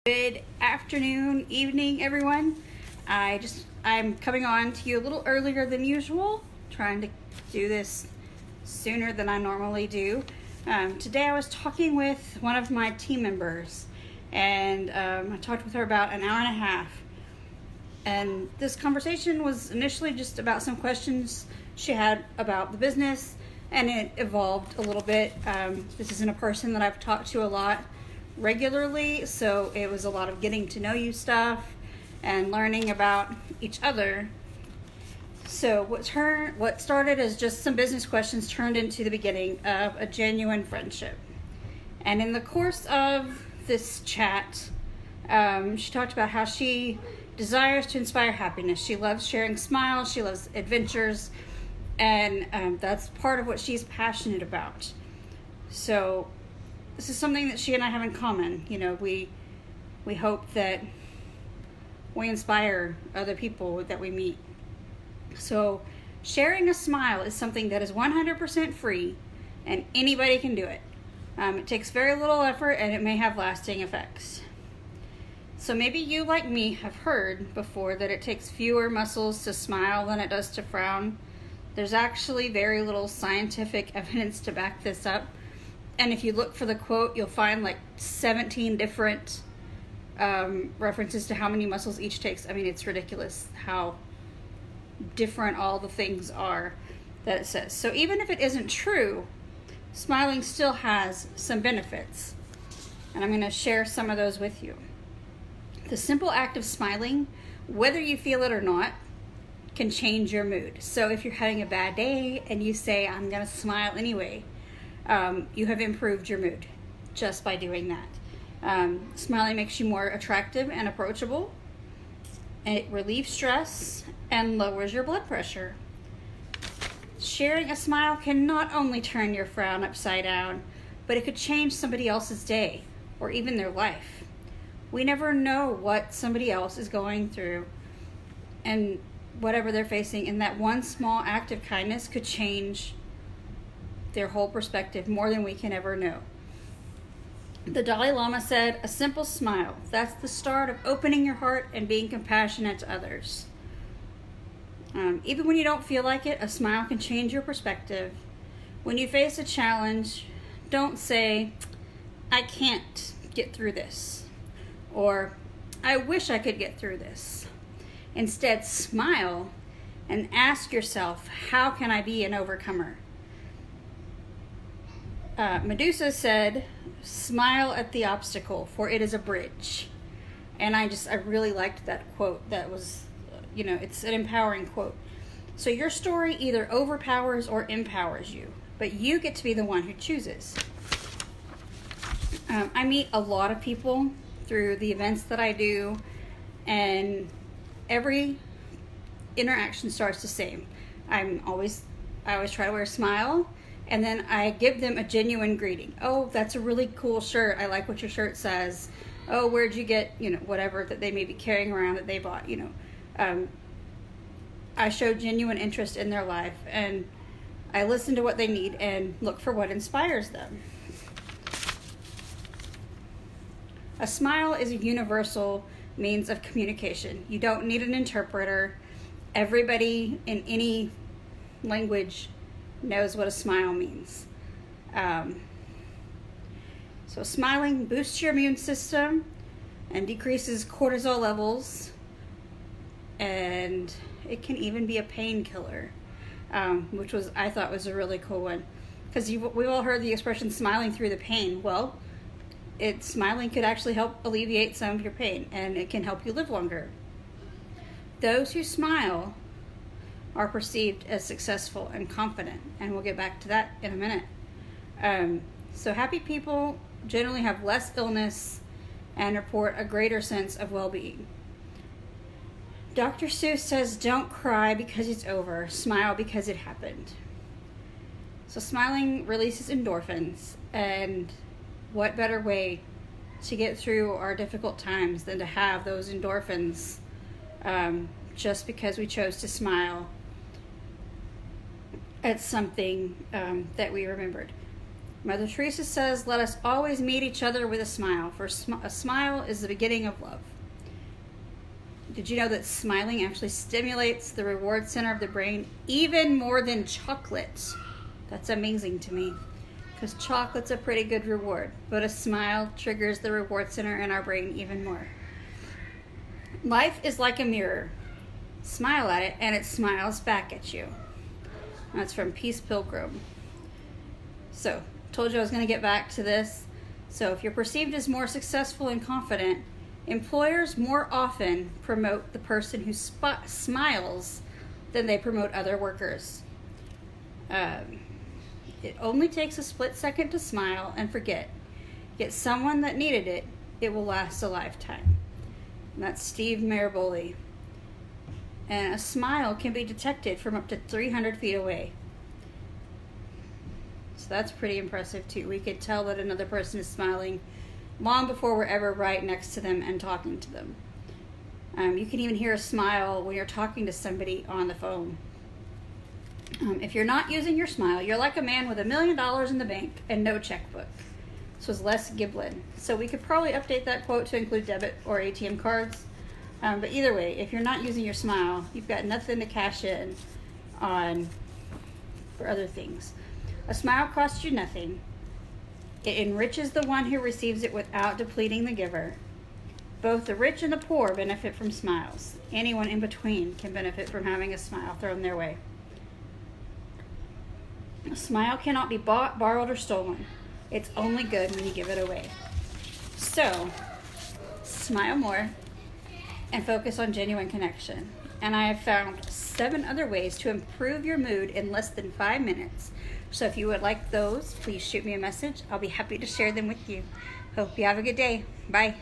Good afternoon, evening, everyone. I'm coming on to you a little earlier than usual, trying to do this sooner than I normally do. Today I was talking with one of my team members, and I talked with her about an hour and a half. And this conversation was initially just about some questions she had about the business, and it evolved a little bit. This isn't a person that I've talked to a lot regularly, so it was a lot of getting to know you stuff and learning about each other. So what started as just some business questions turned into the beginning of a genuine friendship. And in the course of this chat, she talked about how she desires to inspire happiness. She loves sharing smiles, she loves adventures, and that's part of what she's passionate about. So this is something that she and I have in common. You know, we hope that we inspire other people that we meet. So sharing a smile is something that is 100% free, and anybody can do it. It takes very little effort, and it may have lasting effects. So maybe you, like me, have heard before that it takes fewer muscles to smile than it does to frown. There's actually very little scientific evidence to back this up. And if you look for the quote, you'll find like 17 different references to how many muscles each takes. I mean, it's ridiculous how different all the things are that it says. So even if it isn't true, smiling still has some benefits. And I'm going to share some of those with you. The simple act of smiling, whether you feel it or not, can change your mood. So if you're having a bad day and you say, I'm going to smile anyway, you have improved your mood just by doing that. Smiling makes you more attractive and approachable. It relieves stress and lowers your blood pressure. Sharing a smile can not only turn your frown upside down, but it could change somebody else's day or even their life. We never know what somebody else is going through and whatever they're facing, and that one small act of kindness could change their whole perspective more than we can ever know. The Dalai Lama said, a simple smile, that's the start of opening your heart and being compassionate to others. Even when you don't feel like it, a smile can change your perspective. When you face a challenge, don't say, I can't get through this, or I wish I could get through this. Instead, smile and ask yourself, how can I be an overcomer? Medusa said, smile at the obstacle, for it is a bridge. And I really liked that quote. That was, it's an empowering quote. So your story either overpowers or empowers you, but you get to be the one who chooses. I meet a lot of people through the events that I do, and every interaction starts the same. I always try to wear a smile, and then I give them a genuine greeting. Oh, that's a really cool shirt. I like what your shirt says. Oh, where'd you get, whatever that they may be carrying around that they bought, I show genuine interest in their life, and I listen to what they need and look for what inspires them. A smile is a universal means of communication. You don't need an interpreter. Everybody in any language knows what a smile means. So smiling boosts your immune system and decreases cortisol levels, and it can even be a painkiller, which I thought was a really cool one, because we've all heard the expression smiling through the pain. Well, smiling could actually help alleviate some of your pain, and it can help you live longer. Those who smile are perceived as successful and confident, and we'll get back to that in a minute. So happy people generally have less illness and report a greater sense of well-being. Dr. Seuss says, don't cry because it's over, smile because it happened. So smiling releases endorphins, and what better way to get through our difficult times than to have those endorphins just because we chose to smile at something that we remembered. Mother Teresa says, let us always meet each other with a smile, for a smile is the beginning of love. Did you know that smiling actually stimulates the reward center of the brain even more than chocolate? That's amazing to me, because chocolate's a pretty good reward, but a smile triggers the reward center in our brain even more. Life is like a mirror. Smile at it, and it smiles back at you. That's from Peace Pilgrim. So, told you I was going to get back to this. So, if you're perceived as more successful and confident, employers more often promote the person who smiles than they promote other workers. It only takes a split second to smile and forget. Get someone that needed it, it will last a lifetime. And that's Steve Maraboli. And a smile can be detected from up to 300 feet away. So that's pretty impressive too. We could tell that another person is smiling long before we're ever right next to them and talking to them. You can even hear a smile when you're talking to somebody on the phone. If you're not using your smile, you're like a man with $1 million in the bank and no checkbook. This was Les Giblin. So we could probably update that quote to include debit or ATM cards. But either way, if you're not using your smile, you've got nothing to cash in on for other things. A smile costs you nothing. It enriches the one who receives it without depleting the giver. Both the rich and the poor benefit from smiles. Anyone in between can benefit from having a smile thrown their way. A smile cannot be bought, borrowed, or stolen. It's only good when you give it away. So, smile more and focus on genuine connection. And I have found 7 other ways to improve your mood in less than 5 minutes. So if you would like those, please shoot me a message. I'll be happy to share them with you. Hope you have a good day. Bye.